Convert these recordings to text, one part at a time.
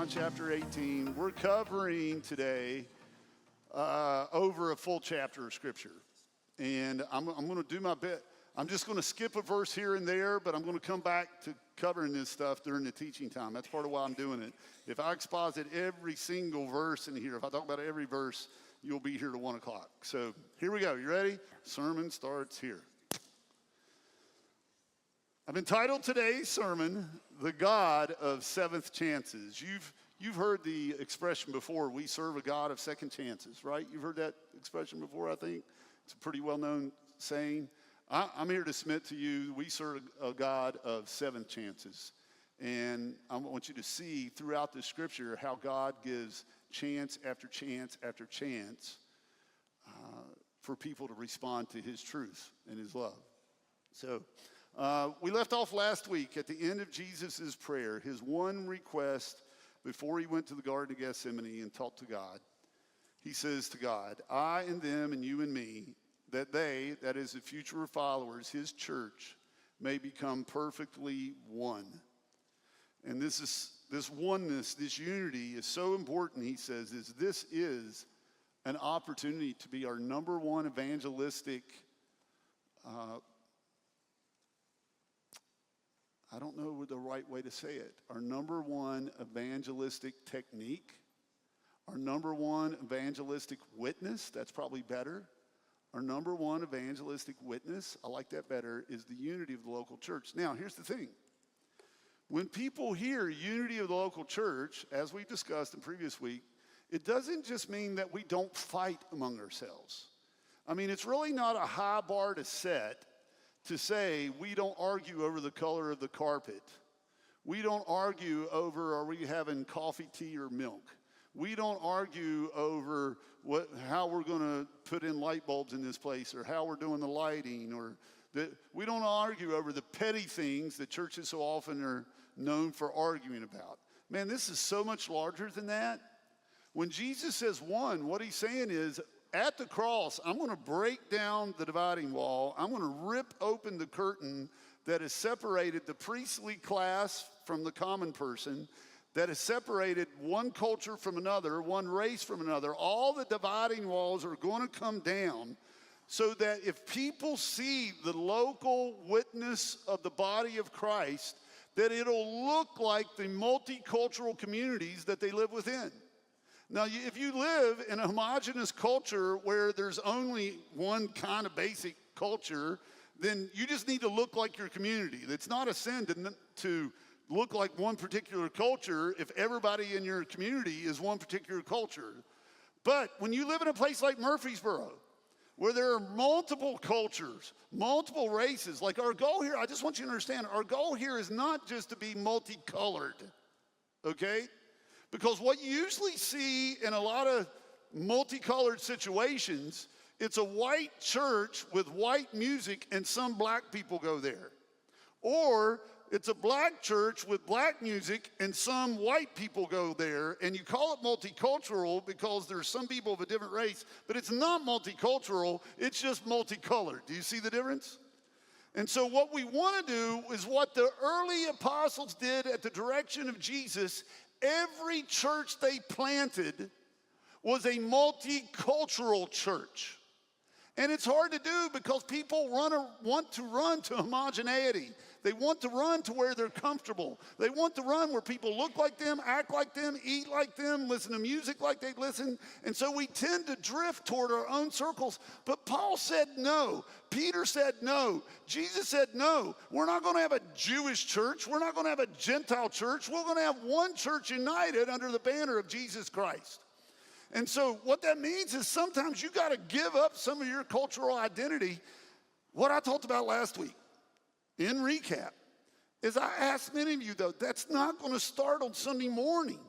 John chapter 18. We're covering today over a full chapter of Scripture. And I'm going to do my best. I'm just going to skip a verse here and there, but I'm going to come back to covering this stuff during the teaching time. That's part of why I'm doing it. If I exposit every single verse in here, if I talk about every verse, you'll be here to 1 o'clock. So here we go. You ready? Sermon starts here. I've entitled today's sermon, The God of Seventh Chances. You've heard the expression before, we serve a God of second chances, right? You've heard that expression before, I think. It's a pretty well-known saying. I'm here to submit to you, we serve a God of seventh chances. And I want you to see throughout the Scripture how God gives chance after chance after chance for people to respond to his truth and his love. So we left off last week at the end of Jesus' prayer, his one request before he went to the Garden of Gethsemane and talked to God. He says to God, I and them and you and me, that they, that is the future followers, his church, may become perfectly one. And this oneness, this unity is so important, he says, this is an opportunity to be our number one evangelistic, I don't know the right way to say it, our number one evangelistic technique, our number one evangelistic witness, that's probably better. Our number one evangelistic witness, I like that better, is the unity of the local church. Now, here's the thing. When people hear unity of the local church, as we discussed in previous week, it doesn't just mean that we don't fight among ourselves. I mean, it's really not a high bar to set to say we don't argue over the color of the carpet. We don't argue over are we having coffee, tea, or milk. We don't argue over how we're going to put in light bulbs in this place or how we're doing the lighting. We don't argue over the petty things that churches so often are known for arguing about. Man, this is so much larger than that. When Jesus says one, what he's saying is, at the cross, I'm going to break down the dividing wall. I'm going to rip open the curtain that has separated the priestly class from the common person, that has separated one culture from another, one race from another. All the dividing walls are going to come down so that if people see the local witness of the body of Christ, that it'll look like the multicultural communities that they live within. Now, if you live in a homogenous culture where there's only one kind of basic culture, then you just need to look like your community. It's not a sin to look like one particular culture if everybody in your community is one particular culture. But when you live in a place like Murfreesboro, where there are multiple cultures, multiple races, like our goal here, I just want you to understand, our goal here is not just to be multicolored, okay? Because what you usually see in a lot of multicolored situations, it's a white church with white music and some black people go there. Or it's a black church with black music and some white people go there, and you call it multicultural because there's some people of a different race, but it's not multicultural, it's just multicolored. Do you see the difference? And so what we want to do is what the early apostles did at the direction of Jesus. Every church they planted was a multicultural church. And it's hard to do because people want to run to homogeneity. They want to run to where they're comfortable. They want to run where people look like them, act like them, eat like them, listen to music like they listen. And so we tend to drift toward our own circles. But Paul said no. Peter said no. Jesus said no. We're not going to have a Jewish church. We're not going to have a Gentile church. We're going to have one church united under the banner of Jesus Christ. And so what that means is sometimes you got to give up some of your cultural identity. What I talked about last week, in recap, is I asked many of you, though, that's not going to start on Sunday morning.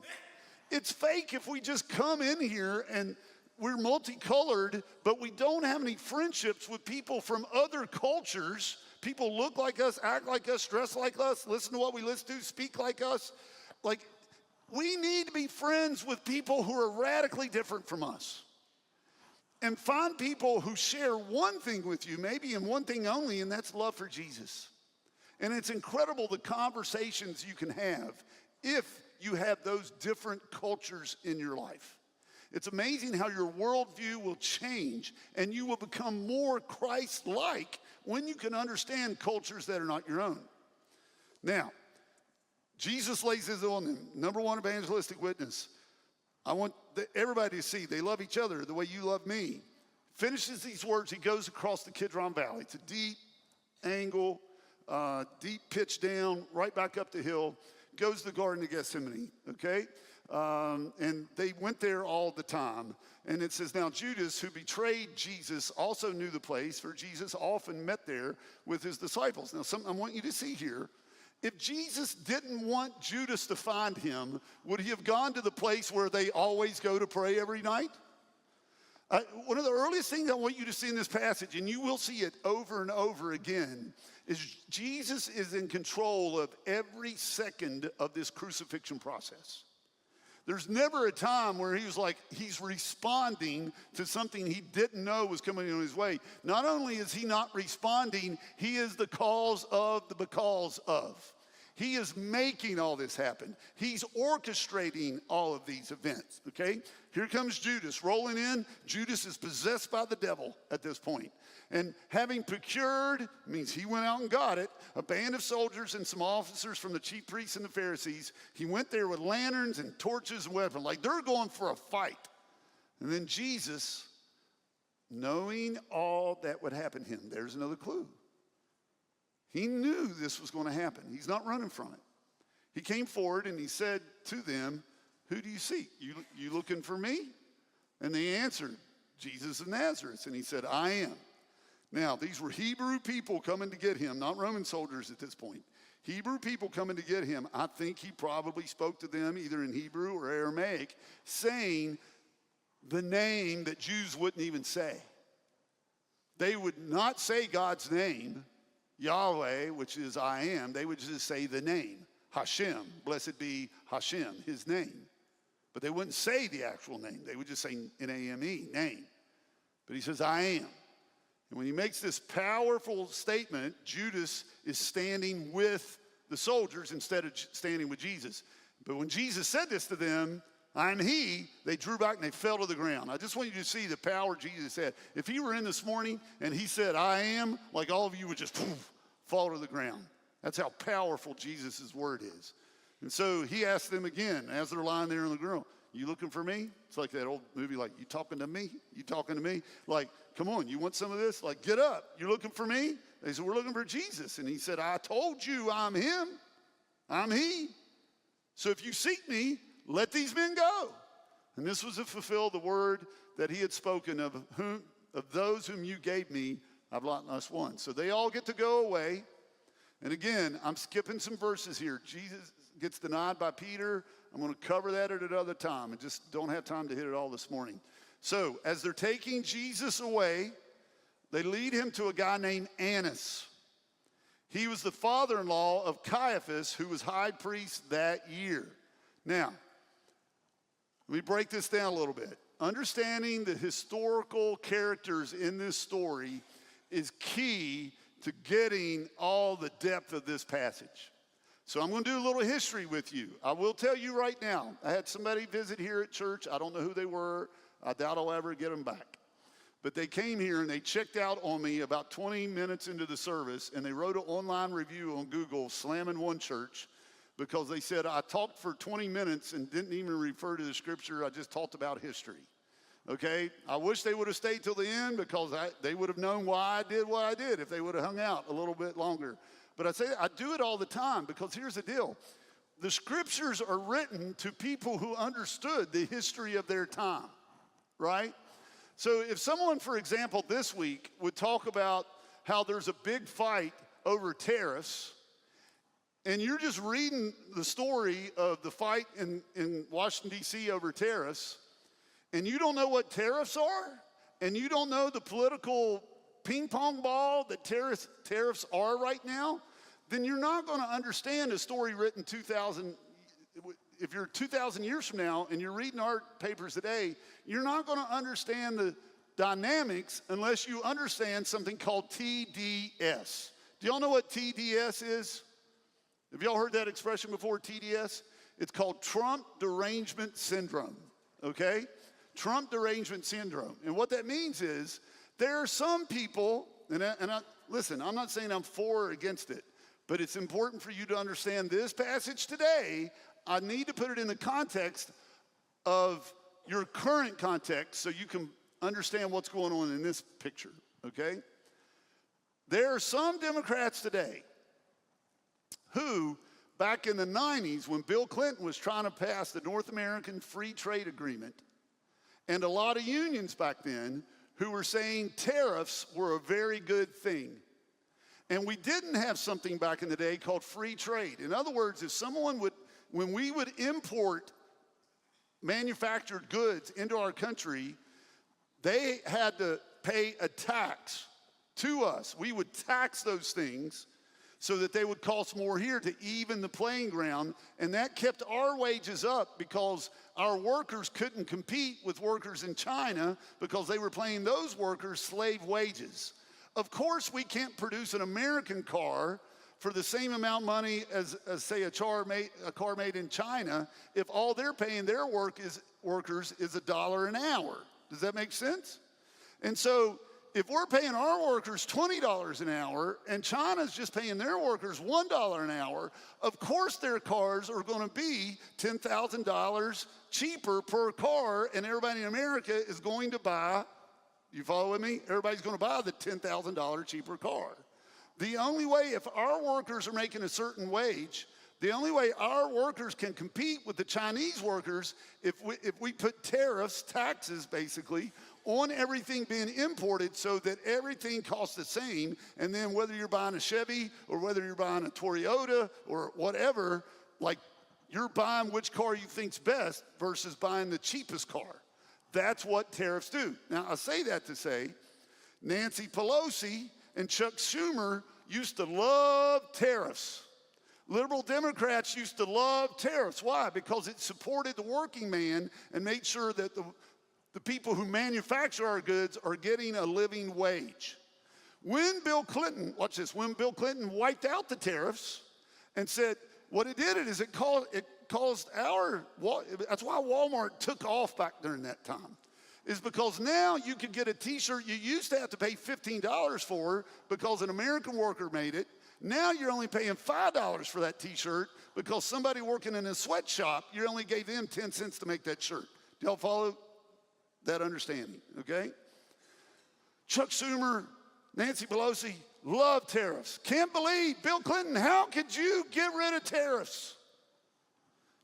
It's fake if we just come in here and we're multicolored, but we don't have any friendships with people from other cultures. People look like us, act like us, dress like us, listen to what we listen to, speak like us. Like, we need to be friends with people who are radically different from us. And find people who share one thing with you, maybe in one thing only, and that's love for Jesus. And it's incredible the conversations you can have if you have those different cultures in your life. It's amazing how your worldview will change and you will become more Christ-like when you can understand cultures that are not your own. Now, Jesus lays this on them. Number one, evangelistic witness. I want everybody to see they love each other the way you love me. Finishes these words, he goes across the Kidron Valley. It's a deep angle, deep pitch down, right back up the hill. Goes to the Garden of Gethsemane, okay? And they went there all the time. And it says, now Judas, who betrayed Jesus, also knew the place, for Jesus often met there with his disciples. Now, something I want you to see here. If Jesus didn't want Judas to find him, would he have gone to the place where they always go to pray every night? One of the earliest things I want you to see in this passage, and you will see it over and over again, is Jesus is in control of every second of this crucifixion process. There's never a time where he's responding to something he didn't know was coming on his way. Not only is he not responding, he is the cause of the because of. He is making all this happen. He's orchestrating all of these events, okay? Here comes Judas rolling in. Judas is possessed by the devil at this point. And having procured, means he went out and got it, a band of soldiers and some officers from the chief priests and the Pharisees. He went there with lanterns and torches and weapons, like they're going for a fight. And then Jesus, knowing all that would happen to him, there's another clue. He knew this was going to happen. He's not running from it. He came forward and he said to them, who do you seek? You looking for me? And they answered, Jesus of Nazareth. And he said, I am. Now, these were Hebrew people coming to get him, not Roman soldiers at this point. Hebrew people coming to get him. I think he probably spoke to them either in Hebrew or Aramaic, saying the name that Jews wouldn't even say. They would not say God's name, Yahweh, which is I am. They would just say the name, Hashem. Blessed be Hashem, his name. But they wouldn't say the actual name. They would just say N-A-M-E, name. But he says, I am. And when he makes this powerful statement, Judas is standing with the soldiers instead of standing with Jesus. But when Jesus said this to them, I'm he, they drew back and they fell to the ground. I just want you to see the power Jesus had. If he were in this morning and he said, I am, like all of you would just fall to the ground. That's how powerful Jesus' word is. And so he asked them again, as they're lying there on the ground, you looking for me? It's like that old movie, like, you talking to me? You talking to me? Like, come on, you want some of this? Like, get up. You're looking for me? They said, we're looking for Jesus. And he said, I told you I'm him. I'm he. So if you seek me, let these men go. And this was to fulfill the word that he had spoken of those whom you gave me, I've lost one. So they all get to go away. And again, I'm skipping some verses here. Jesus gets denied by Peter. I'm going to cover that at another time and just don't have time to hit it all this morning. So as they're taking Jesus away, they lead him to a guy named Annas. He was the father-in-law of Caiaphas, who was high priest that year. Now, let me break this down a little bit. Understanding the historical characters in this story is key to getting all the depth of this passage. So I'm going to do a little history with you. I will tell you right now, I had somebody visit here at church. I don't know who they were. I doubt I'll ever get them back. But they came here and they checked out on me about 20 minutes into the service, and they wrote an online review on Google, slamming one church, because they said, I talked for 20 minutes and didn't even refer to the scripture. I just talked about history. Okay? I wish they would have stayed till the end, because they would have known why I did what I did if they would have hung out a little bit longer. But I do it all the time, because here's the deal. The scriptures are written to people who understood the history of their time, right? So if someone, for example, this week would talk about how there's a big fight over tariffs, and you're just reading the story of the fight in Washington, D.C. over tariffs, and you don't know what tariffs are, and you don't know the political ping pong ball that tariffs are right now, then you're not going to understand a story written 2,000. If you're 2,000 years from now and you're reading our papers today, you're not going to understand the dynamics unless you understand something called TDS. Do y'all know what TDS is? Have y'all heard that expression before, TDS? It's called Trump derangement syndrome, okay? Trump derangement syndrome. And what that means is there are some people, listen, I'm not saying I'm for or against it, but it's important for you to understand this passage today. I need to put it in the context of your current context so you can understand what's going on in this picture, okay? There are some Democrats today who, back in the 90s, when Bill Clinton was trying to pass the North American Free Trade Agreement, and a lot of unions back then who were saying tariffs were a very good thing. And we didn't have something back in the day called free trade. In other words, when we would import manufactured goods into our country, they had to pay a tax to us. We would tax those things so that they would cost more here to even the playing ground. And that kept our wages up because our workers couldn't compete with workers in China because they were paying those workers slave wages. Of course, we can't produce an American car for the same amount of money as say, a car made in China if all they're paying their workers is $1 an hour. Does that make sense? And so if we're paying our workers $20 an hour and China's just paying their workers $1 an hour, of course their cars are going to be $10,000 cheaper per car, and everybody in America is going to buy, you follow with me? Everybody's going to buy the $10,000 cheaper car. The only way, if our workers are making a certain wage, the only way our workers can compete with the Chinese workers if we put tariffs, taxes basically, on everything being imported so that everything costs the same, and then whether you're buying a Chevy or whether you're buying a Toyota or whatever, like you're buying which car you think's best versus buying the cheapest car. That's what tariffs do. Now, I say that to say Nancy Pelosi and Chuck Schumer used to love tariffs. Liberal Democrats used to love tariffs. Why? Because it supported the working man and made sure that the people who manufacture our goods are getting a living wage. When Bill Clinton, watch this, when Bill Clinton wiped out the tariffs and said, what it did is it caused that's why Walmart took off back during that time, is because now you could get a t-shirt you used to have to pay $15 for because an American worker made it. Now you're only paying $5 for that t-shirt because somebody working in a sweatshop, you only gave them 10 cents to make that shirt. Do y'all follow that understanding, okay? Chuck Schumer, Nancy Pelosi love tariffs. Can't believe, Bill Clinton, how could you get rid of tariffs?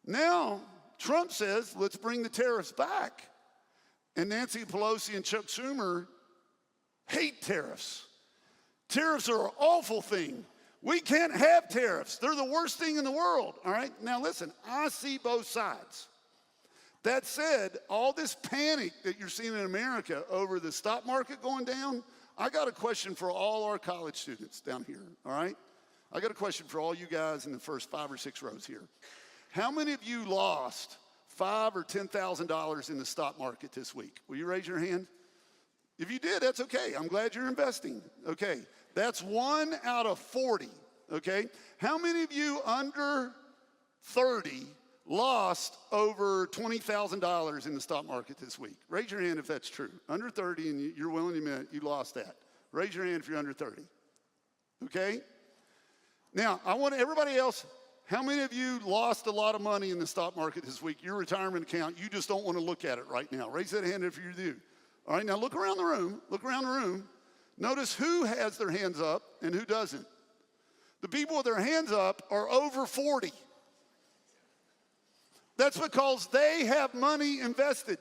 Now, Trump says, let's bring the tariffs back. And Nancy Pelosi and Chuck Schumer hate tariffs. Tariffs are an awful thing. We can't have tariffs. They're the worst thing in the world, all right? Now listen, I see both sides. That said, all this panic that you're seeing in America over the stock market going down, I got a question for all our college students down here, all right? I got a question for all you guys in the first 5 or 6 rows here. How many of you lost $5,000 or $10,000 in the stock market this week? Will you raise your hand? If you did, that's okay. I'm glad you're investing. Okay, that's 1 out of 40, okay? How many of you under 30 lost over $20,000 in the stock market this week? Raise your hand if that's true. Under 30 and you're willing to admit you lost that. Raise your hand if you're under 30, okay? Now, I want everybody else, how many of you lost a lot of money in the stock market this week? Your retirement account, you just don't want to look at it right now. Raise that hand if you do. All right, now look around the room. Look around the room. Notice who has their hands up and who doesn't. The people with their hands up are over 40. That's because they have money invested.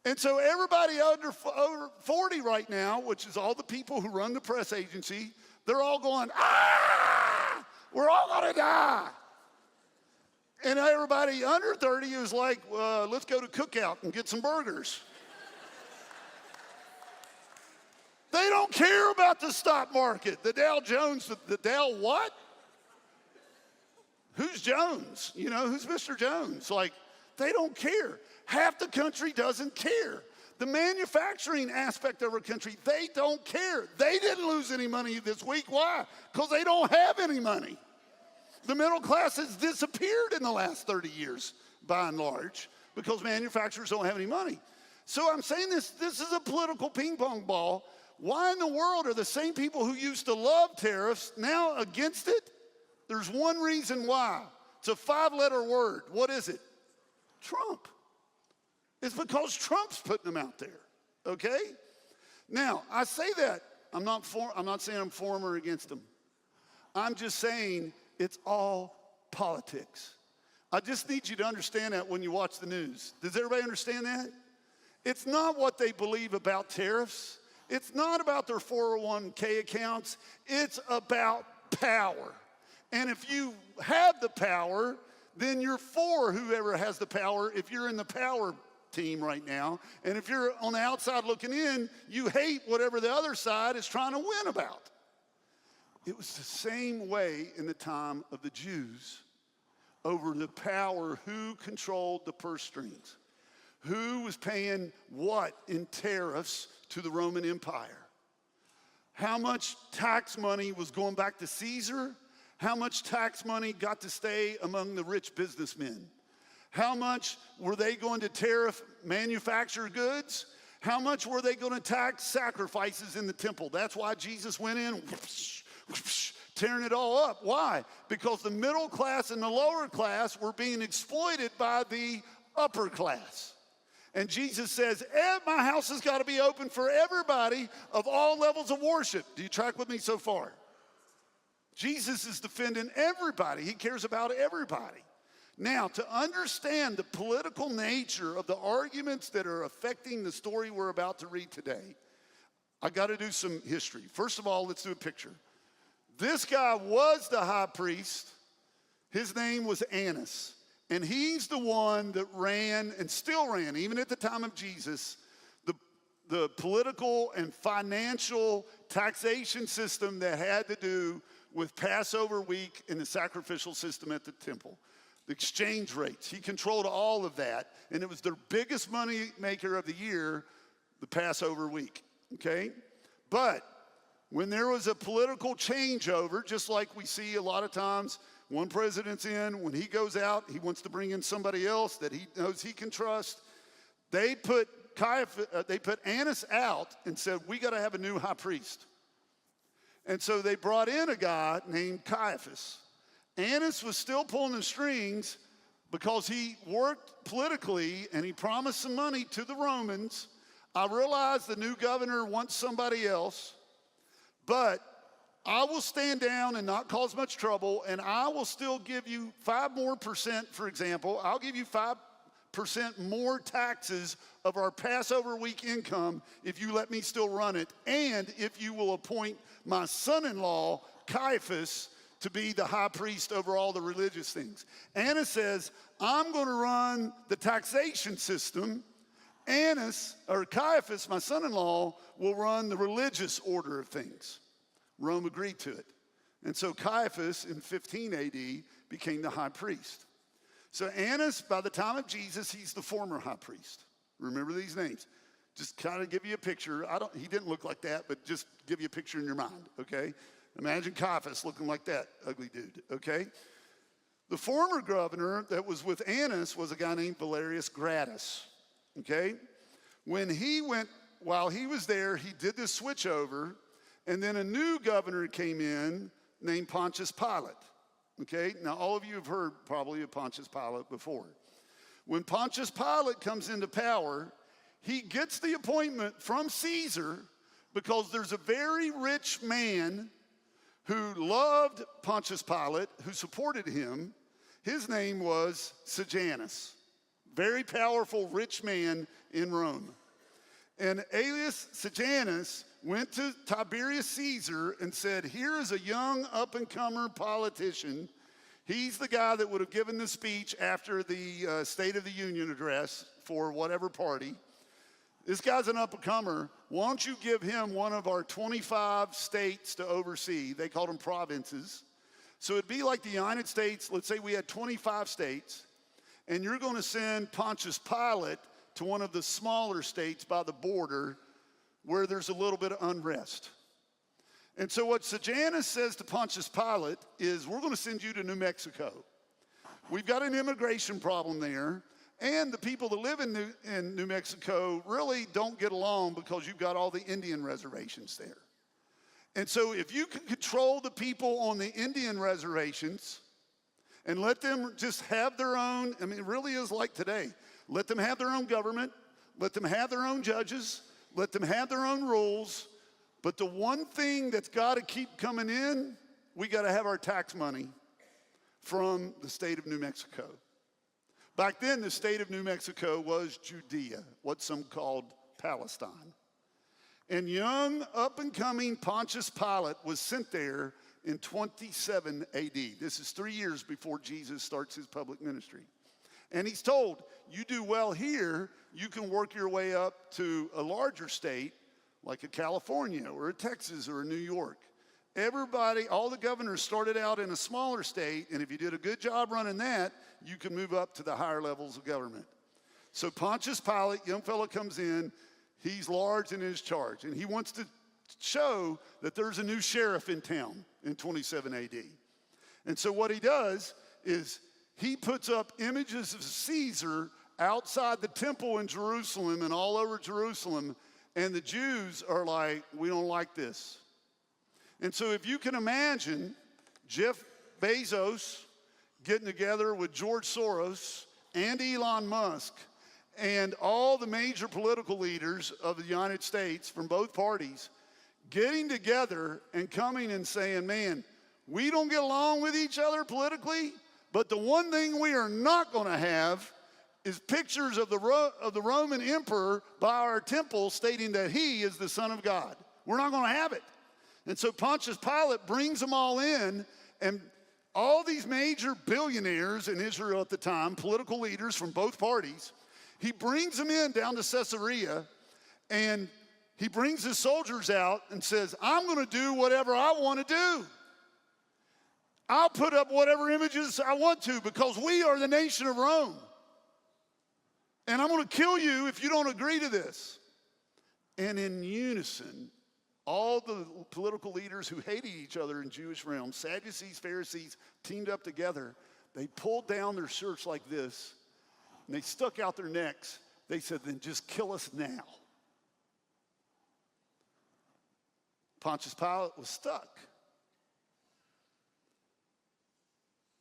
And so everybody over 40 right now, which is all the people who run the press agency, they're all going, we're all gonna die. And everybody under 30 is like, let's go to Cookout and get some burgers. They don't care about the stock market. The Dow Jones, the Dow what? Who's Jones? You know, who's Mr. Jones? Like, they don't care. Half the country doesn't care. The manufacturing aspect of our country, they don't care. They didn't lose any money this week. Why? Because they don't have any money. The middle class has disappeared in the last 30 years, by and large, because manufacturers don't have any money. So I'm saying this is a political ping pong ball. Why in the world are the same people who used to love tariffs now against it? There's one reason why. It's a 5-letter word. What is it? Trump. It's because Trump's putting them out there, okay? Now, I say that. I'm not saying I'm for them or against them. I'm just saying it's all politics. I just need you to understand that when you watch the news. Does everybody understand that? It's not what they believe about tariffs. It's not about their 401k accounts. It's about power. And if you have the power, then you're for whoever has the power if you're in the power team right now. And if you're on the outside looking in, you hate whatever the other side is trying to win about. It was the same way in the time of the Jews over the power, who controlled the purse strings, who was paying what in tariffs to the Roman Empire, how much tax money was going back to Caesar, how much tax money got to stay among the rich businessmen, how much were they going to tariff manufactured goods, how much were they going to tax sacrifices in the temple. That's why Jesus went in, tearing it all up. Why? Because the middle class and the lower class were being exploited by the upper class. And Jesus says, my house has got to be open for everybody of all levels of worship. Do you track with me so far? Jesus is defending everybody. He cares about everybody. Now, to understand the political nature of the arguments that are affecting the story we're about to read today, I got to do some history. First of all, let's do a picture. This guy was the high priest. His name was Annas. And he's the one that ran and still ran, even at the time of Jesus, the political and financial taxation system that had to do with Passover week and the sacrificial system at the temple. The exchange rates. He controlled all of that. And it was their biggest money maker of the year, the Passover week. Okay? But when there was a political changeover, just like we see a lot of times, one president's in, when he goes out, he wants to bring in somebody else that he knows he can trust. They put Annas out and said, we got to have a new high priest. And so they brought in a guy named Caiaphas. Annas was still pulling the strings because he worked politically and he promised some money to the Romans. I realize the new governor wants somebody else, but I will stand down and not cause much trouble, and I will still give you 5% more, for example. I'll give you 5% more taxes of our Passover week income if you let me still run it, and if you will appoint my son-in-law, Caiaphas, to be the high priest over all the religious things. Annas says, I'm going to run the taxation system. Caiaphas, my son-in-law, will run the religious order of things. Rome agreed to it. And so Caiaphas in 15 AD became the high priest. So Annas, by the time of Jesus, he's the former high priest. Remember these names. Just kind of give you a picture. He didn't look like that, but just give you a picture in your mind, okay? Imagine Caiaphas looking like that ugly dude, okay? The former governor that was with Annas was a guy named Valerius Gratus, okay? While he was there, he did this switch over, and then a new governor came in named Pontius Pilate, okay? Now, all of you have heard probably of Pontius Pilate before. When Pontius Pilate comes into power, he gets the appointment from Caesar because there's a very rich man who loved Pontius Pilate, who supported him. His name was Sejanus, very powerful, rich man in Rome. And alias Sejanus went to Tiberius Caesar and said, here is a young up-and-comer politician. He's the guy that would have given the speech after the State of the Union address for whatever party. This guy's an up-and-comer. Why don't you give him one of our 25 states to oversee? They called them provinces. So it'd be like the United States. Let's say we had 25 states, and you're going to send Pontius Pilate to one of the smaller states by the border where there's a little bit of unrest. And so what Sejanus says to Pontius Pilate is, we're going to send you to New Mexico. We've got an immigration problem there, and the people that live in New Mexico really don't get along because you've got all the Indian reservations there. And so if you can control the people on the Indian reservations and let them just have their own, I mean, it really is like today. Let them have their own government. Let them have their own judges. Let them have their own rules. But the one thing that's got to keep coming in, we got to have our tax money from the state of New Mexico. Back then, the state of New Mexico was Judea, what some called Palestine. And young, up-and-coming Pontius Pilate was sent there in 27 AD. This is 3 years before Jesus starts his public ministry. And he's told, you do well here, you can work your way up to a larger state like a California or a Texas or a New York. Everybody, all the governors started out in a smaller state, and if you did a good job running that, you can move up to the higher levels of government. So Pontius Pilate, young fellow, comes in. He's large and in his charge, and he wants to show that there's a new sheriff in town in 27 AD. And so what he does is he puts up images of Caesar outside the temple in Jerusalem and all over Jerusalem, and the Jews are like, we don't like this. And so if you can imagine Jeff Bezos getting together with George Soros and Elon Musk and all the major political leaders of the United States from both parties getting together and coming and saying, man, we don't get along with each other politically, but the one thing we are not going to have is pictures of the Roman emperor by our temple stating that he is the Son of God. We're not going to have it. And so Pontius Pilate brings them all in, and all these major billionaires in Israel at the time, political leaders from both parties, he brings them in down to Caesarea, and he brings his soldiers out and says, I'm going to do whatever I want to do. I'll put up whatever images I want to because we are the nation of Rome. And I'm going to kill you if you don't agree to this. And in unison, all the political leaders who hated each other in Jewish realm, Sadducees, Pharisees, teamed up together. They pulled down their shirts like this, and they stuck out their necks. They said, then just kill us now. Pontius Pilate was stuck.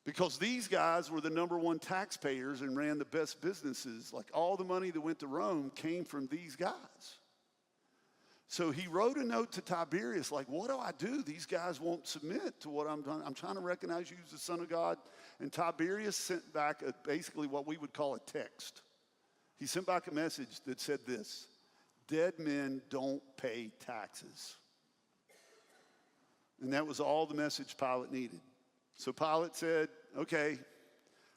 Because these guys were the number one taxpayers and ran the best businesses. Like all the money that went to Rome came from these guys. So he wrote a note to Tiberius like, what do I do? These guys won't submit to what I'm doing. I'm trying to recognize you as the Son of God. And Tiberius sent back basically what we would call a text. He sent back a message that said this: dead men don't pay taxes. And that was all the message Pilate needed. So Pilate said, okay,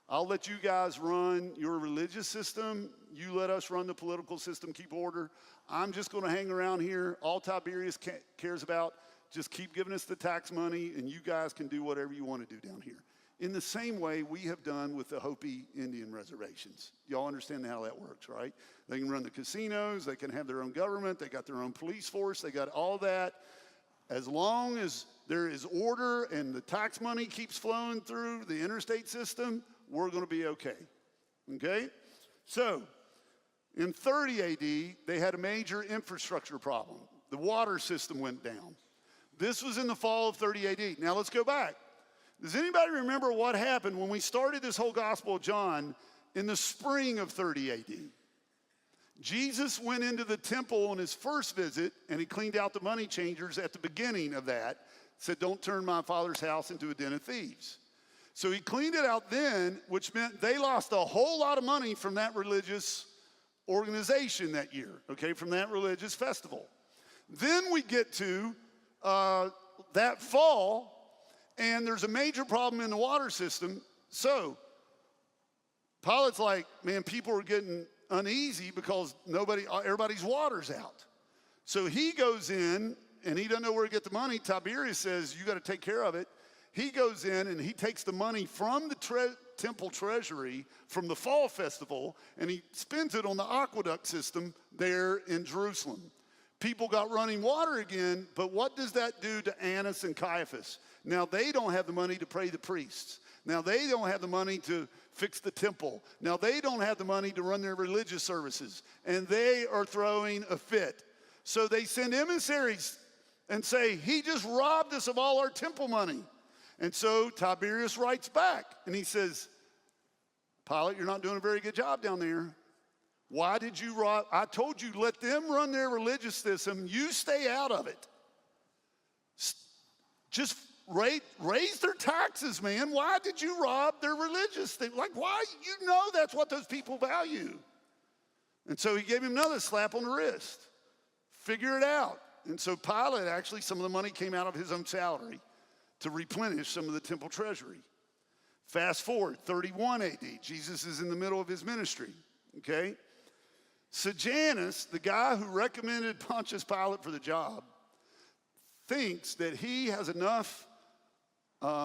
I'll let you guys run your religious system. You let us run the political system, keep order. I'm just going to hang around here. All Tiberius cares about, just keep giving us the tax money, and you guys can do whatever you want to do down here. In the same way we have done with the Hopi Indian reservations. Y'all understand how that works, right? They can run the casinos. They can have their own government. They got their own police force. They got all that. As long as there is order and the tax money keeps flowing through the interstate system, we're going to be okay. Okay? So, in 30 AD, they had a major infrastructure problem. The water system went down. This was in the fall of 30 AD. Now let's go back. Does anybody remember what happened when we started this whole Gospel of John in the spring of 30 AD? Jesus went into the temple on his first visit, and he cleaned out the money changers at the beginning of that. Said, don't turn my Father's house into a den of thieves. So he cleaned it out then, which meant they lost a whole lot of money from that religious organization that year, okay, from that religious festival. Then we get to that fall, and there's a major problem in the water system. So Pilate's like, man, people are getting uneasy because everybody's water's out. So he goes in, and he doesn't know where to get the money. Tiberius says, you got to take care of it. He goes in and he takes the money from the temple treasury from the fall festival, and he spends it on the aqueduct system there in Jerusalem. People got running water again, but what does that do to Annas and Caiaphas? Now they don't have the money to pay the priests. Now they don't have the money to fix the temple. Now they don't have the money to run their religious services. And they are throwing a fit. So they send emissaries and say, he just robbed us of all our temple money. And so Tiberius writes back and he says, Pilate, you're not doing a very good job down there. Why did you rob? I told you, let them run their religious system. You stay out of it. Just raise their taxes, man. Why did you rob their religious thing? Like, why? You know that's what those people value. And so he gave him another slap on the wrist. Figure it out. And so Pilate, actually, some of the money came out of his own salary to replenish some of the temple treasury. Fast forward, 31 AD. Jesus is in the middle of his ministry, okay? Sejanus, the guy who recommended Pontius Pilate for the job, thinks that he has enough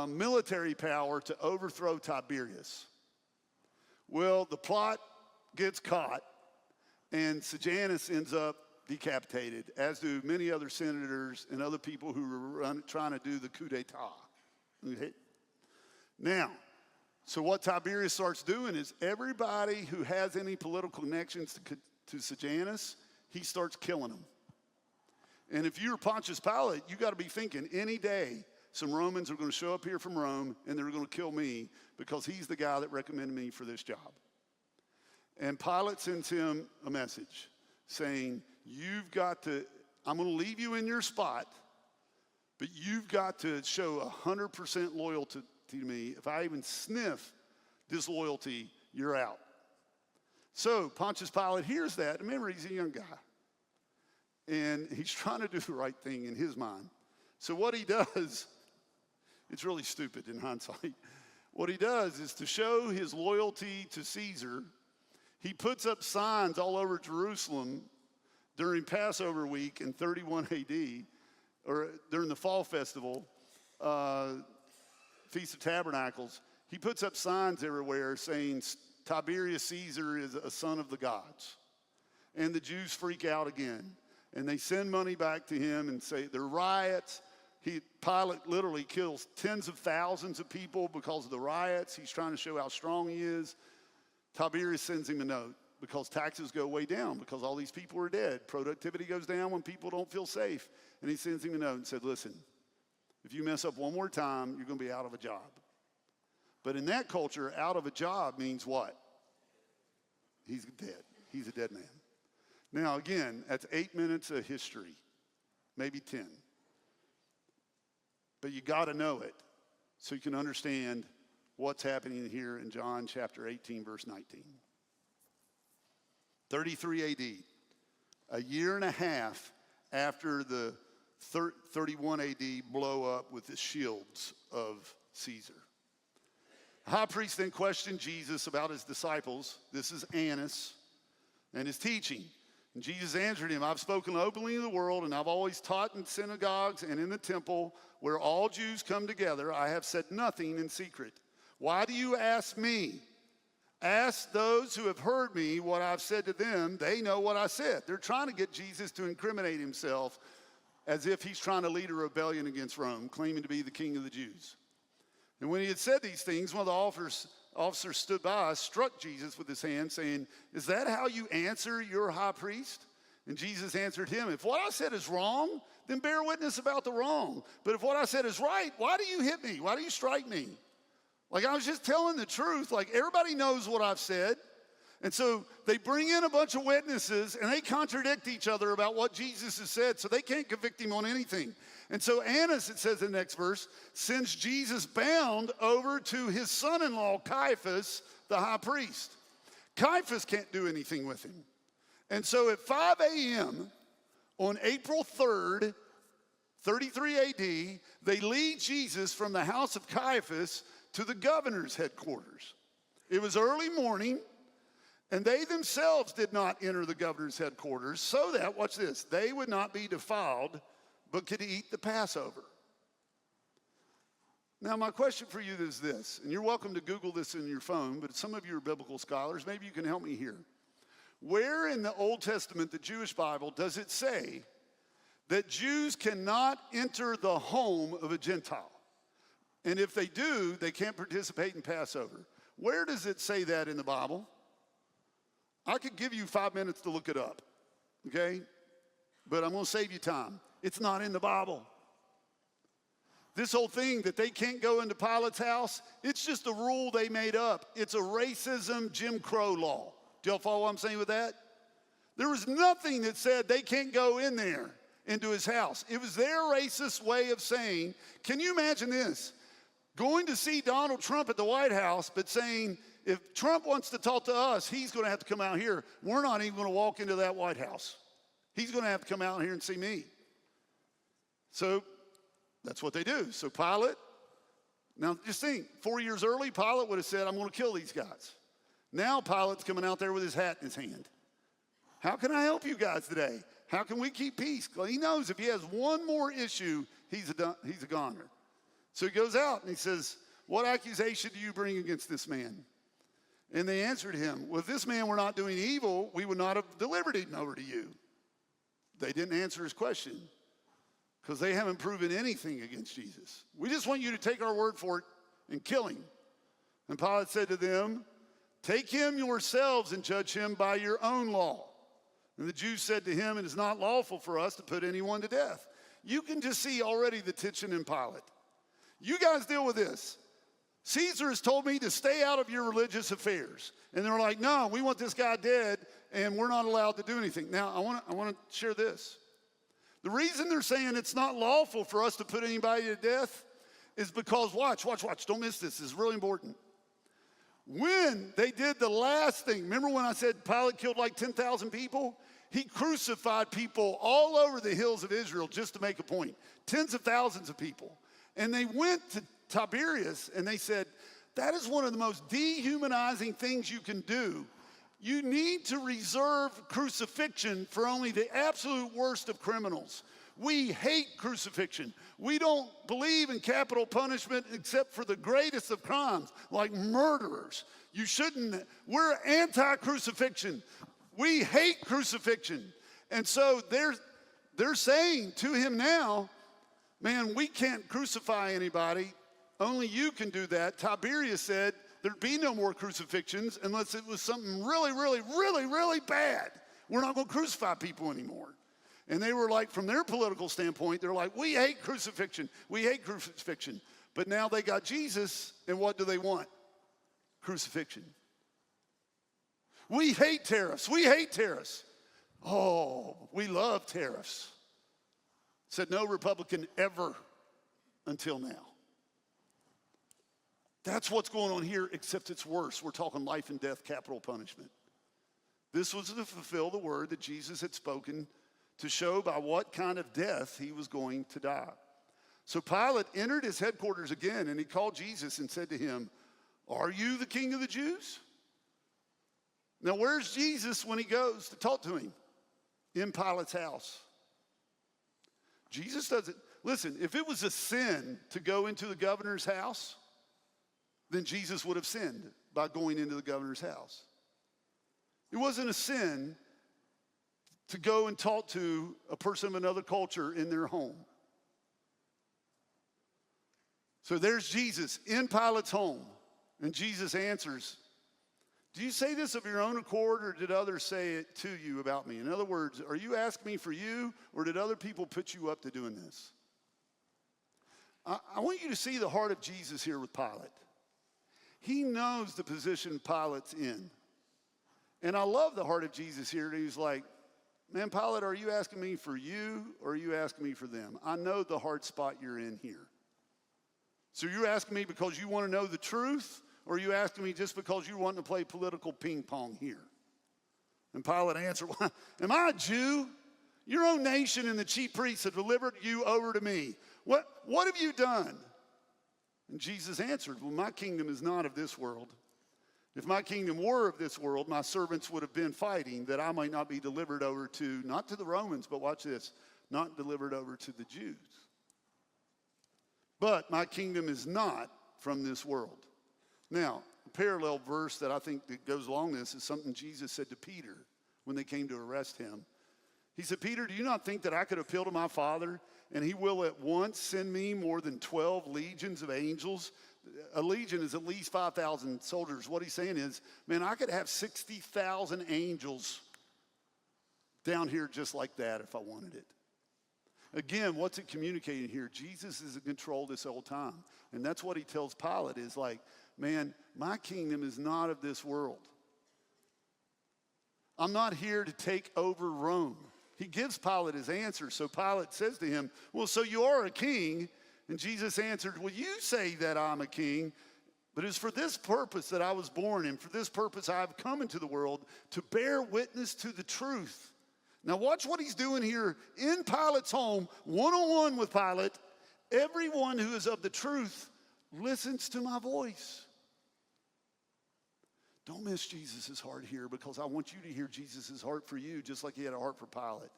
military power to overthrow Tiberius. Well, the plot gets caught, and Sejanus ends up decapitated, as do many other senators and other people who were trying to do the coup d'etat. Okay? Now, so what Tiberius starts doing is everybody who has any political connections to Sejanus, he starts killing them. And if you're Pontius Pilate, you got to be thinking any day some Romans are going to show up here from Rome and they're going to kill me because he's the guy that recommended me for this job. And Pilate sends him a message saying, I'm going to leave you in your spot, but you've got to show 100% loyalty to me. If I even sniff disloyalty, you're out. So Pontius Pilate hears that. Remember, he's a young guy. And he's trying to do the right thing in his mind. So what he does, it's really stupid in hindsight. What he does is to show his loyalty to Caesar, he puts up signs all over Jerusalem during Passover week in 31 AD, or during the fall festival, Feast of Tabernacles. He puts up signs everywhere saying Tiberius Caesar is a son of the gods. And the Jews freak out again. And they send money back to him and say there are riots. Pilate literally kills tens of thousands of people because of the riots. He's trying to show how strong he is. Tiberius sends him a note because taxes go way down because all these people are dead. Productivity goes down when people don't feel safe. And he sends him a note and said, listen, if you mess up one more time, you're going to be out of a job. But in that culture, out of a job means what? He's dead. He's a dead man. Now, again, that's 8 minutes of history, maybe 10. But you got to know it so you can understand what's happening here in John chapter 18, verse 19. 33 AD, a year and a half after the 31 AD blow up with the shields of Caesar. The high priest then questioned Jesus about his disciples. This is Annas and his teaching. And Jesus answered him, I've spoken openly in the world, and I've always taught in synagogues and in the temple where all Jews come together. I have said nothing in secret. Why do you ask me? Ask those who have heard me what I've said to them. They know what I said. They're trying to get Jesus to incriminate himself as if he's trying to lead a rebellion against Rome, claiming to be the king of the Jews. And when he had said these things, one of the officers stood by, struck Jesus with his hand, saying, is that how you answer your high priest? And Jesus answered him, if what I said is wrong, then bear witness about the wrong. But if what I said is right, why do you hit me? Why do you strike me? Like, I was just telling the truth. Like, everybody knows what I've said. And so they bring in a bunch of witnesses, and they contradict each other about what Jesus has said, so they can't convict him on anything. And so Annas, it says in the next verse, sends Jesus bound over to his son-in-law, Caiaphas, the high priest. Caiaphas can't do anything with him. And so at 5 a.m. on April 3rd, 33 AD, they lead Jesus from the house of Caiaphas to the governor's headquarters. It was early morning, and they themselves did not enter the governor's headquarters so that, watch this, they would not be defiled, but could eat the Passover. Now, my question for you is this, and you're welcome to Google this in your phone, but some of you are biblical scholars. Maybe you can help me here. Where in the Old Testament, the Jewish Bible, does it say that Jews cannot enter the home of a Gentile. And if they do, they can't participate in Passover. Where does it say that in the Bible? I could give you 5 minutes to look it up, okay? But I'm going to save you time. It's not in the Bible. This whole thing that they can't go into Pilate's house, it's just a rule they made up. It's a racism Jim Crow law. Do y'all follow what I'm saying with that? There was nothing that said they can't go in there into his house. It was their racist way of saying, can you imagine this? Going to see Donald Trump at the White House, but saying, if Trump wants to talk to us, he's going to have to come out here. We're not even going to walk into that White House. He's going to have to come out here and see me. So that's what they do. So Pilate, now just think, 4 years early, Pilate would have said, I'm going to kill these guys. Now Pilate's coming out there with his hat in his hand. How can I help you guys today? How can we keep peace? Well, he knows if he has one more issue, he's a goner. So he goes out and he says, what accusation do you bring against this man? And they answered him, well, if this man were not doing evil, we would not have delivered him over to you. They didn't answer his question because they haven't proven anything against Jesus. We just want you to take our word for it and kill him. And Pilate said to them, take him yourselves and judge him by your own law. And the Jews said to him, it is not lawful for us to put anyone to death. You can just see already the tension in Pilate. You guys deal with this. Caesar has told me to stay out of your religious affairs. And they're like, no, we want this guy dead, and we're not allowed to do anything. Now, I want to share this. The reason they're saying it's not lawful for us to put anybody to death is because, watch, don't miss this. This is really important. When they did the last thing, remember when I said Pilate killed like 10,000 people? He crucified people all over the hills of Israel just to make a point. Tens of thousands of people. And they went to Tiberias and they said, that is one of the most dehumanizing things you can do. You need to reserve crucifixion for only the absolute worst of criminals. We hate crucifixion. We don't believe in capital punishment except for the greatest of crimes, like murderers. You shouldn't. We're anti-crucifixion. We hate crucifixion. And so they're saying to him now, man, we can't crucify anybody. Only you can do that. Tiberius said there'd be no more crucifixions unless it was something really, really, really, really bad. We're not going to crucify people anymore. And they were like, from their political standpoint, they're like, we hate crucifixion. We hate crucifixion. But now they got Jesus, and what do they want? Crucifixion. We hate tariffs. We hate tariffs. Oh, we love tariffs. Said no Republican ever until now. That's what's going on here, except it's worse. We're talking life and death, capital punishment. This was to fulfill the word that Jesus had spoken to show by what kind of death he was going to die. So Pilate entered his headquarters again, and he called Jesus and said to him, are you the king of the Jews? Now, where's Jesus when he goes to talk to him? In Pilate's house. Jesus doesn't, listen, if it was a sin to go into the governor's house, then Jesus would have sinned by going into the governor's house. It wasn't a sin to go and talk to a person of another culture in their home. So there's Jesus in Pilate's home, and Jesus answers, do you say this of your own accord, or did others say it to you about me? In other words, are you asking me for you, or did other people put you up to doing this? I want you to see the heart of Jesus here with Pilate. He knows the position Pilate's in. And I love the heart of Jesus here. He's like, man, Pilate, are you asking me for you, or are you asking me for them? I know the hard spot you're in here. So you're asking me because you want to know the truth, or are you asking me just because you want to play political ping pong here? And Pilate answered, well, am I a Jew? Your own nation and the chief priests have delivered you over to me. What have you done? And Jesus answered, well, my kingdom is not of this world. If my kingdom were of this world, my servants would have been fighting that I might not be delivered over to, not to the Romans, but watch this, not delivered over to the Jews. But my kingdom is not from this world. Now, a parallel verse that I think that goes along this is something Jesus said to Peter when they came to arrest him. He said, Peter, do you not think that I could appeal to my Father, and he will at once send me more than 12 legions of angels? A legion is at least 5,000 soldiers. What he's saying is, man, I could have 60,000 angels down here just like that if I wanted it. Again, what's it communicating here? Jesus is in control this whole time. And that's what he tells Pilate is like, man, my kingdom is not of this world. I'm not here to take over Rome. He gives Pilate his answer. So Pilate says to him, well, so you are a king? And Jesus answered, well, you say that I'm a king, but it's for this purpose that I was born, and for this purpose I have come into the world, to bear witness to the truth. Now watch what he's doing here in Pilate's home, one-on-one with Pilate. Everyone who is of the truth listens to my voice. Don't miss Jesus' heart here, because I want you to hear Jesus' heart for you, just like he had a heart for Pilate.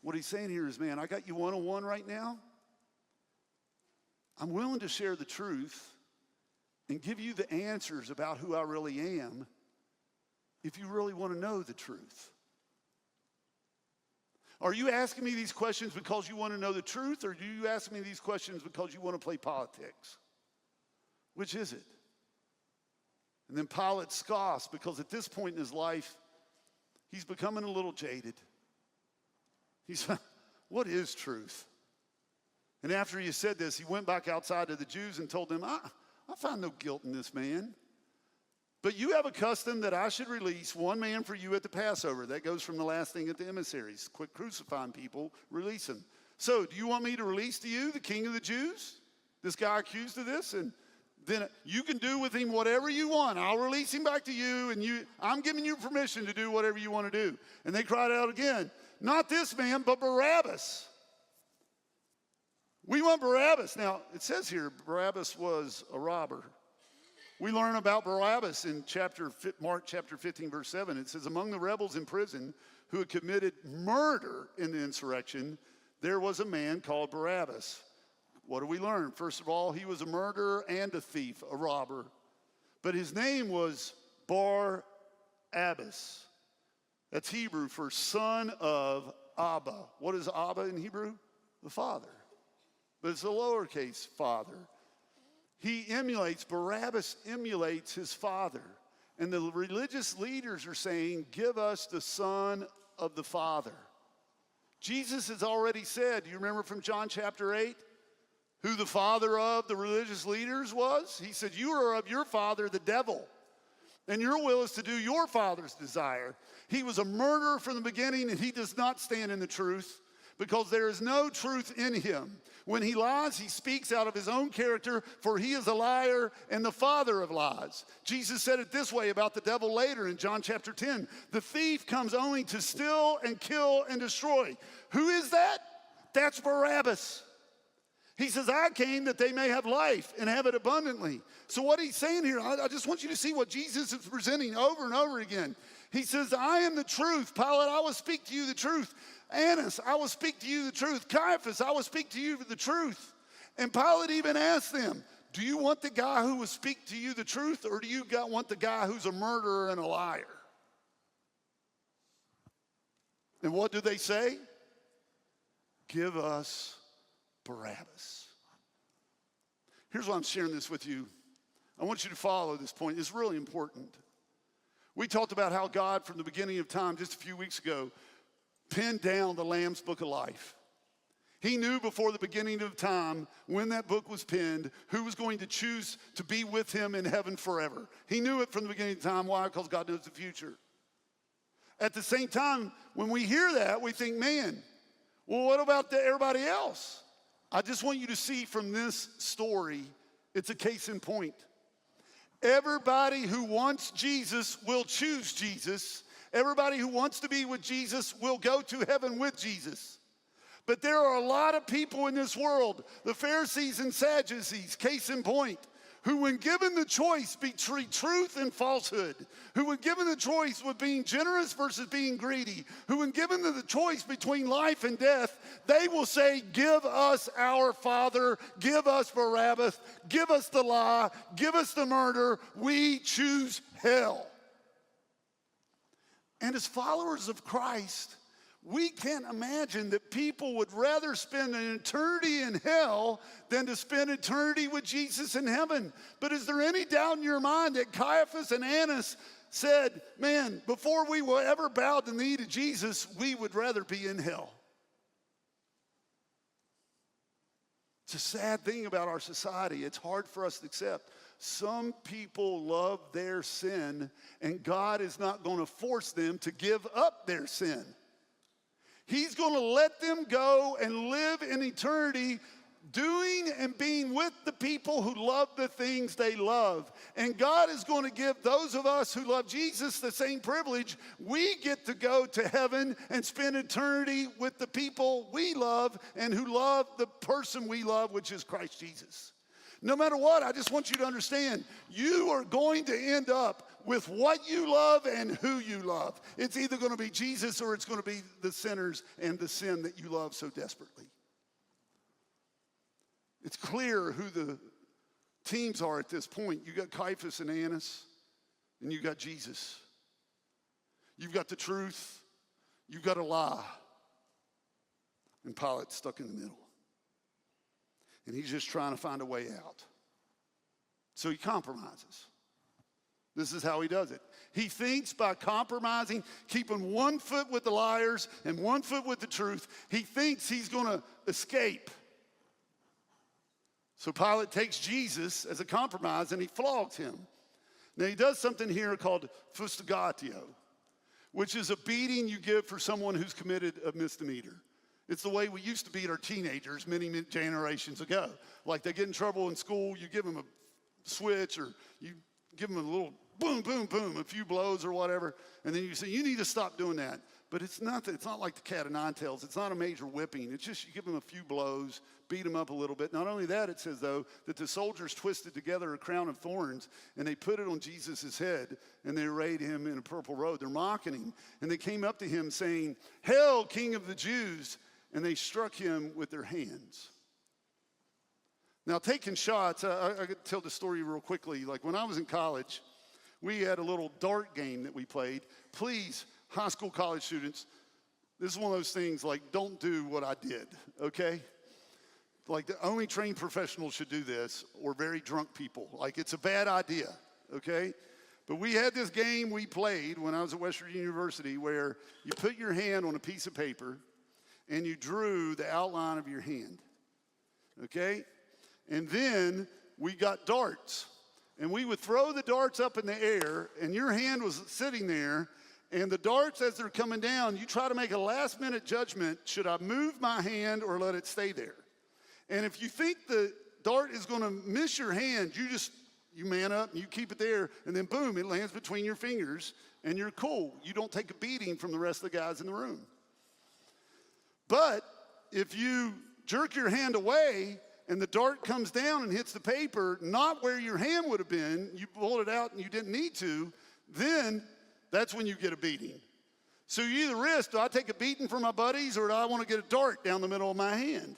What he's saying here is, man, I got you one-on-one right now. I'm willing to share the truth and give you the answers about who I really am if you really want to know the truth. Are you asking me these questions because you want to know the truth, or do you ask me these questions because you want to play politics? Which is it? And then Pilate scoffs, because at this point in his life, he's becoming a little jaded. He's, what is truth? And after he said this, he went back outside to the Jews and told them, I find no guilt in this man. But you have a custom that I should release one man for you at the Passover. That goes from the last thing at the emissaries. Quit crucifying people, release them. So do you want me to release to you the king of the Jews? This guy accused of this? And then you can do with him whatever you want. I'll release him back to you, and I'm giving you permission to do whatever you want to do. And they cried out again, not this man, but Barabbas. We want Barabbas. Now, it says here, Barabbas was a robber. We learn about Barabbas in Mark chapter 15, verse 7. It says, among the rebels in prison who had committed murder in the insurrection, there was a man called Barabbas. What do we learn? First of all, he was a murderer and a thief, a robber. But his name was Bar-Abbas. That's Hebrew for son of Abba. What is Abba in Hebrew? The father. But it's a lowercase father. Barabbas emulates his father. And the religious leaders are saying, give us the son of the father. Jesus has already said, do you remember from John chapter 8? Who the father of the religious leaders was? He said, you are of your father, the devil, and your will is to do your father's desire. He was a murderer from the beginning, and he does not stand in the truth, because there is no truth in him. When he lies, he speaks out of his own character, for he is a liar and the father of lies. Jesus said it this way about the devil later in John chapter 10. The thief comes only to steal and kill and destroy. Who is that? That's Barabbas. He says, I came that they may have life and have it abundantly. So what he's saying here, I just want you to see what Jesus is presenting over and over again. He says, I am the truth. Pilate, I will speak to you the truth. Annas, I will speak to you the truth. Caiaphas, I will speak to you the truth. And Pilate even asked them, do you want the guy who will speak to you the truth, or do you want the guy who's a murderer and a liar? And what do they say? Give us Barabbas. Here's why I'm sharing this with you. I want you to follow this point. It's really important. We talked about how God, from the beginning of time, just a few weeks ago, penned down the Lamb's Book of Life. He knew before the beginning of time, when that book was penned, who was going to choose to be with him in heaven forever. He knew it from the beginning of time. Why? Because God knows the future. At the same time, when we hear that, we think, man, well, what about everybody else? I just want you to see from this story, it's a case in point. Everybody who wants Jesus will choose Jesus. Everybody who wants to be with Jesus will go to heaven with Jesus. But there are a lot of people in this world, the Pharisees and Sadducees, case in point, who when given the choice between truth and falsehood, who when given the choice with being generous versus being greedy, who when given the choice between life and death, they will say, give us our Father, give us Barabbas, give us the lie, give us the murder, we choose hell. And as followers of Christ, We can't imagine that people would rather spend an eternity in hell than to spend eternity with Jesus in heaven. But is there any doubt in your mind that Caiaphas and Annas said, man, before we will ever bow the knee to Jesus, we would rather be in hell? It's a sad thing about our society. It's hard for us to accept. Some people love their sin, and God is not going to force them to give up their sin. He's going to let them go and live in eternity doing and being with the people who love the things they love. And God is going to give those of us who love Jesus the same privilege. We get to go to heaven and spend eternity with the people we love and who love the person we love, which is Christ Jesus. No matter what, I just want you to understand, you are going to end up with what you love and who you love. It's either going to be Jesus or it's going to be the sinners and the sin that you love so desperately. It's clear who the teams are at this point. You got Caiaphas and Annas, and you got Jesus. You've got the truth, you've got a lie, and Pilate's stuck in the middle. And he's just trying to find a way out. So he compromises. This is how he does it. He thinks by compromising, keeping 1 foot with the liars and 1 foot with the truth, he thinks he's going to escape. So Pilate takes Jesus as a compromise and he flogs him. Now he does something here called fustigatio, which is a beating you give for someone who's committed a misdemeanor. It's the way we used to beat our teenagers many generations ago. Like they get in trouble in school, you give them a switch or you give them a little boom, boom, boom, a few blows or whatever, and then you say, you need to stop doing that. But it's not like the cat of nine tails. It's not a major whipping. It's just you give them a few blows, beat them up a little bit. Not only that, it says, though, that the soldiers twisted together a crown of thorns, and they put it on Jesus' head, and they arrayed him in a purple robe. They're mocking him. And they came up to him saying, "Hail, King of the Jews!" And they struck him with their hands. Now, taking shots, I could tell the story real quickly. Like when I was in college, we had a little dart game that we played. Please, high school, college students, this is one of those things like don't do what I did, okay? Like the only trained professionals should do this or very drunk people. Like it's a bad idea, okay? But we had this game we played when I was at West Virginia University where you put your hand on a piece of paper and you drew the outline of your hand, okay? And then we got darts. And we would throw the darts up in the air, and your hand was sitting there, and the darts, as they're coming down, you try to make a last-minute judgment, should I move my hand or let it stay there? And if you think the dart is going to miss your hand, you man up, and you keep it there, and then boom, it lands between your fingers, and you're cool. You don't take a beating from the rest of the guys in the room. But if you jerk your hand away, and the dart comes down and hits the paper, not where your hand would have been, you pulled it out and you didn't need to, then that's when you get a beating. So you either risk, do I take a beating from my buddies or do I want to get a dart down the middle of my hand?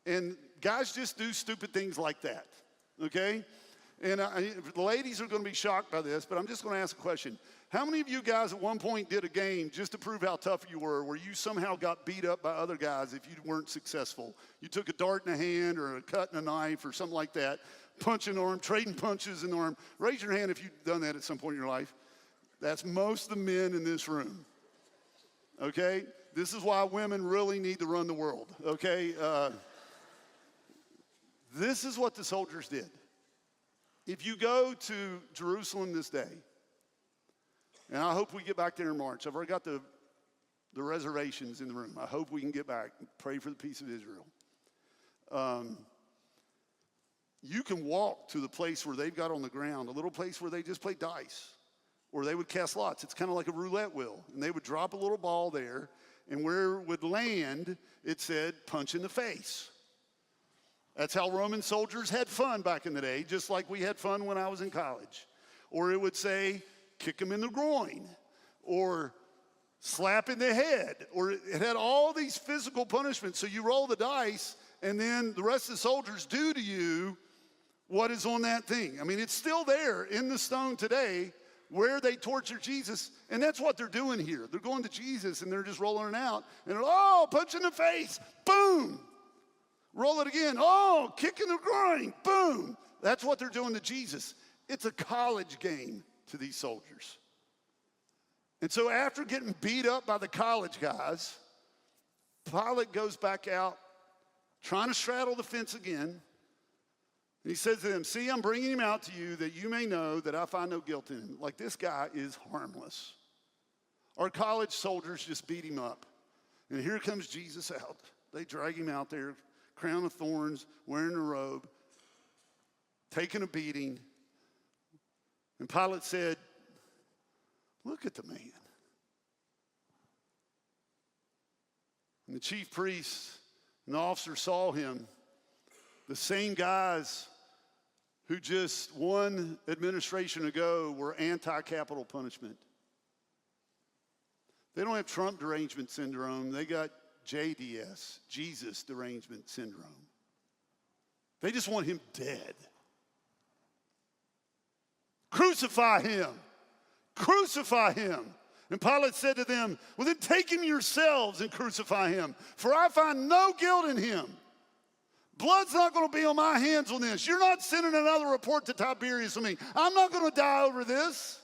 And guys just do stupid things like that, okay? And the ladies are going to be shocked by this, but I'm just going to ask a question. How many of you guys at one point did a game just to prove how tough you were where you somehow got beat up by other guys if you weren't successful? You took a dart in a hand or a cut in a knife or something like that, punching the arm, trading punches in the arm. Raise your hand if you've done that at some point in your life. That's most of the men in this room, okay? This is why women really need to run the world, okay? This is what the soldiers did. If you go to Jerusalem this day, and I hope we get back there in March. I've already got the reservations in the room. I hope we can get back and pray for the peace of Israel. You can walk to the place where they've got on the ground, a little place where they just play dice, or they would cast lots. It's kind of like a roulette wheel. And they would drop a little ball there, and where it would land, it said, punch in the face. That's how Roman soldiers had fun back in the day, just like we had fun when I was in college. Or it would say, kick him in the groin, or slap in the head, or it had all these physical punishments. So you roll the dice, and then the rest of the soldiers do to you what is on that thing. I mean, it's still there in the stone today, where they tortured Jesus. And that's what they're doing here. They're going to Jesus and they're just rolling it out. And they're, oh, punch in the face, boom. Roll it again, oh, kick in the groin, boom. That's what they're doing to Jesus. It's a college game to these soldiers. And so after getting beat up by the college guys, Pilate goes back out, trying to straddle the fence again. And he says to them, see, I'm bringing him out to you that you may know that I find no guilt in him. Like, this guy is harmless. Our college soldiers just beat him up. And here comes Jesus out. They drag him out there, crown of thorns, wearing a robe, taking a beating. And Pilate said, look at the man. And the chief priests and the officers saw him, the same guys who just one administration ago were anti-capital punishment. They don't have Trump derangement syndrome. They got JDS, Jesus derangement syndrome. They just want him dead. Crucify him. Crucify him. And Pilate said to them, well, then take him yourselves and crucify him, for I find no guilt in him. Blood's not going to be on my hands on this. You're not sending another report to Tiberius on me. I'm not going to die over this.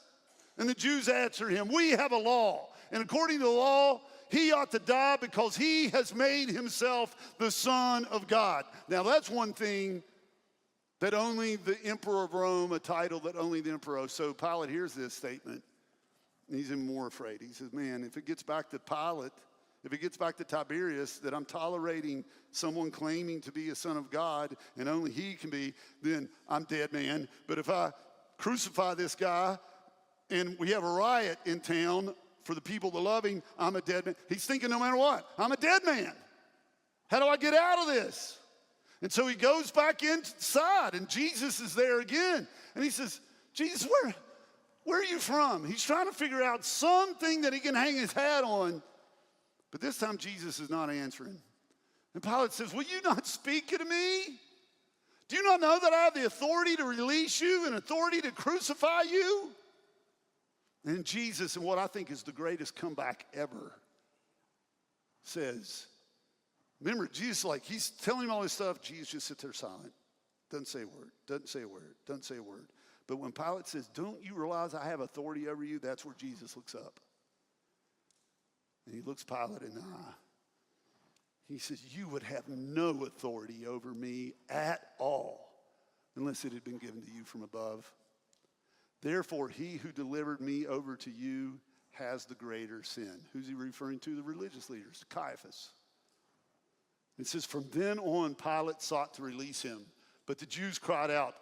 And the Jews answered him, we have a law, and according to the law, he ought to die because he has made himself the Son of God. Now, that's one thing that only the emperor of Rome, a title that only the emperor. So Pilate hears this statement, and he's even more afraid. He says, man, if it gets back to Pilate, if it gets back to Tiberius that I'm tolerating someone claiming to be a son of God and only he can be, then I'm dead man. But if I crucify this guy and we have a riot in town for the people to love him, I'm a dead man. He's thinking no matter what, I'm a dead man. How do I get out of this? And so he goes back inside, and Jesus is there again. And he says, Jesus, where are you from? He's trying to figure out something that he can hang his hat on. But this time, Jesus is not answering. And Pilate says, will you not speak to me? Do you not know that I have the authority to release you and authority to crucify you? And Jesus, in what I think is the greatest comeback ever, says, remember, Jesus, like, he's telling him all this stuff. Jesus just sits there silent. Doesn't say a word, doesn't say a word, doesn't say a word. But when Pilate says, don't you realize I have authority over you? That's where Jesus looks up. And he looks Pilate in the eye. He says, you would have no authority over me at all unless it had been given to you from above. Therefore, he who delivered me over to you has the greater sin. Who's he referring to? The religious leaders, Caiaphas. It says, from then on, Pilate sought to release him. But the Jews cried out,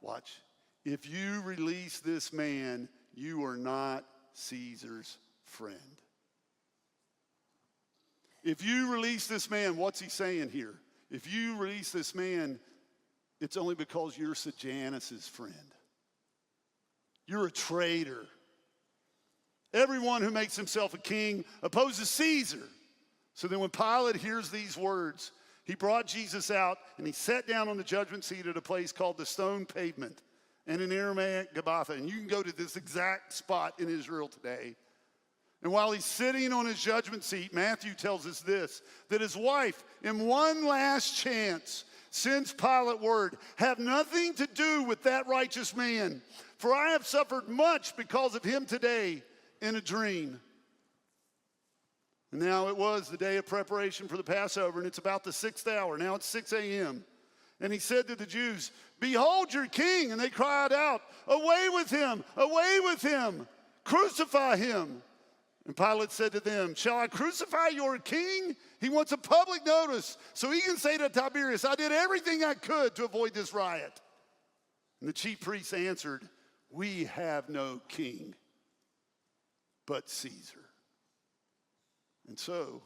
watch, if you release this man, you are not Caesar's friend. If you release this man, what's he saying here? If you release this man, it's only because you're Sejanus' friend. You're a traitor. Everyone who makes himself a king opposes Caesar. So then when Pilate hears these words, he brought Jesus out and he sat down on the judgment seat at a place called the Stone Pavement, and in Aramaic, Gabbatha. And you can go to this exact spot in Israel today. And while he's sitting on his judgment seat, Matthew tells us this, that his wife, in one last chance, sends Pilate word, have nothing to do with that righteous man, for I have suffered much because of him today in a dream. And now it was the day of preparation for the Passover, and it's about the 6th hour. Now it's 6 a.m. And he said to the Jews, behold your king. And they cried out, away with him, crucify him. And Pilate said to them, shall I crucify your king? He wants a public notice so he can say to Tiberius, I did everything I could to avoid this riot. And the chief priests answered, we have no king but Caesar. And so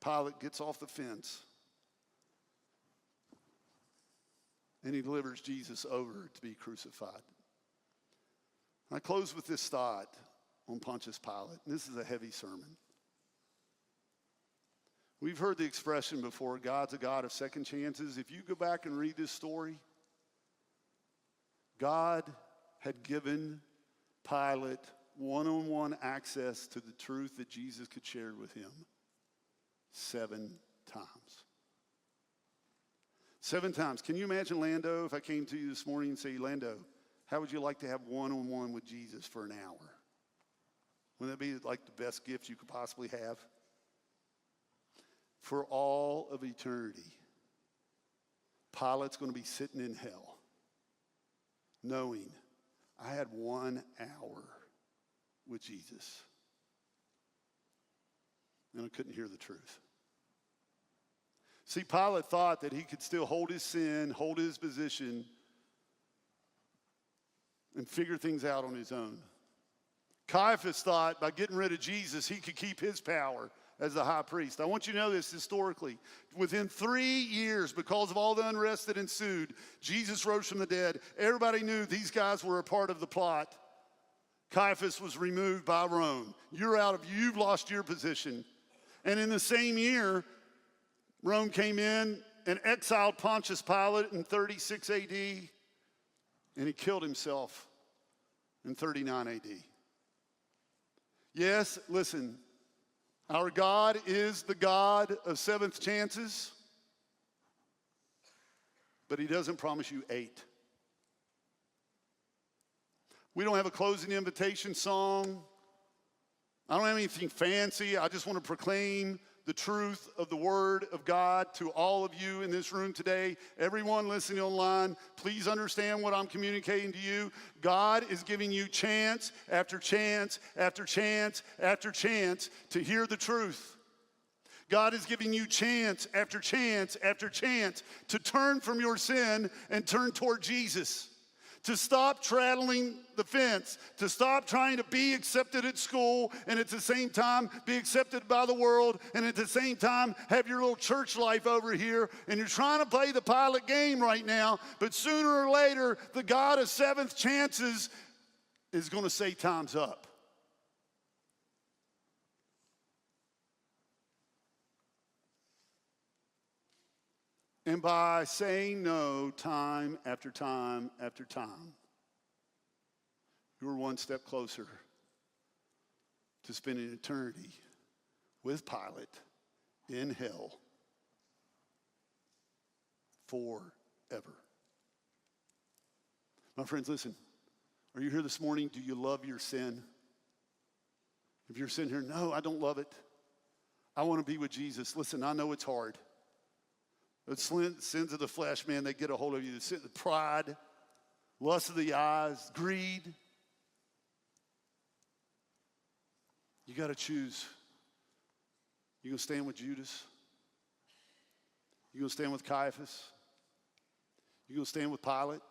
Pilate gets off the fence and he delivers Jesus over to be crucified. I close with this thought on Pontius Pilate. And this is a heavy sermon. We've heard the expression before, God's a God of second chances. If you go back and read this story, God had given Pilate one-on-one access to the truth that Jesus could share with him 7 times. 7 times. Can you imagine, Lando, if I came to you this morning and say, Lando, how would you like to have one-on-one with Jesus for an hour? Wouldn't that be like the best gift you could possibly have? For all of eternity, Pilate's going to be sitting in hell, knowing I had 1 hour with Jesus, and I couldn't hear the truth. See, Pilate thought that he could still hold his sin, hold his position, and figure things out on his own. Caiaphas thought by getting rid of Jesus, he could keep his power as the high priest. I want you to know this historically. Within 3 years, because of all the unrest that ensued, Jesus rose from the dead. Everybody knew these guys were a part of the plot. Caiaphas was removed by Rome. You've lost your position. And in the same year, Rome came in and exiled Pontius Pilate in 36 AD, and he killed himself in 39 AD. Yes, listen, our God is the God of 7th chances, but he doesn't promise you 8. We don't have a closing invitation song. I don't have anything fancy. I just want to proclaim the truth of the Word of God to all of you in this room today. Everyone listening online, please understand what I'm communicating to you. God is giving you chance after chance after chance after chance to hear the truth. God is giving you chance after chance after chance to turn from your sin and turn toward Jesus. To stop straddling the fence, to stop trying to be accepted at school and at the same time be accepted by the world and at the same time have your little church life over here, and you're trying to play the Pilate game right now, but sooner or later the God of 7th chances is going to say time's up. And by saying no time after time after time, you're one step closer to spending eternity with Pilate in hell forever. My friends, listen. Are you here this morning? Do you love your sin? If you're sitting here, no, I don't love it. I want to be with Jesus. Listen, I know it's hard. The sins of the flesh, man, they get a hold of you. The pride, lust of the eyes, greed. You got to choose. You going to stand with Judas? You going to stand with Caiaphas? You going to stand with Pilate?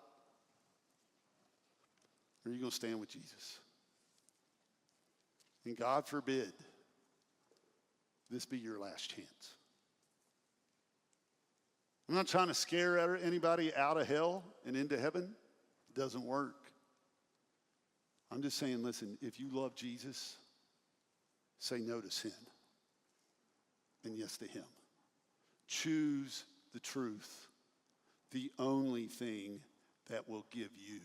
Or are you going to stand with Jesus? And God forbid this be your last chance. I'm not trying to scare anybody out of hell and into heaven. It doesn't work. I'm just saying, listen, if you love Jesus, say no to sin and yes to him. Choose the truth, the only thing that will give you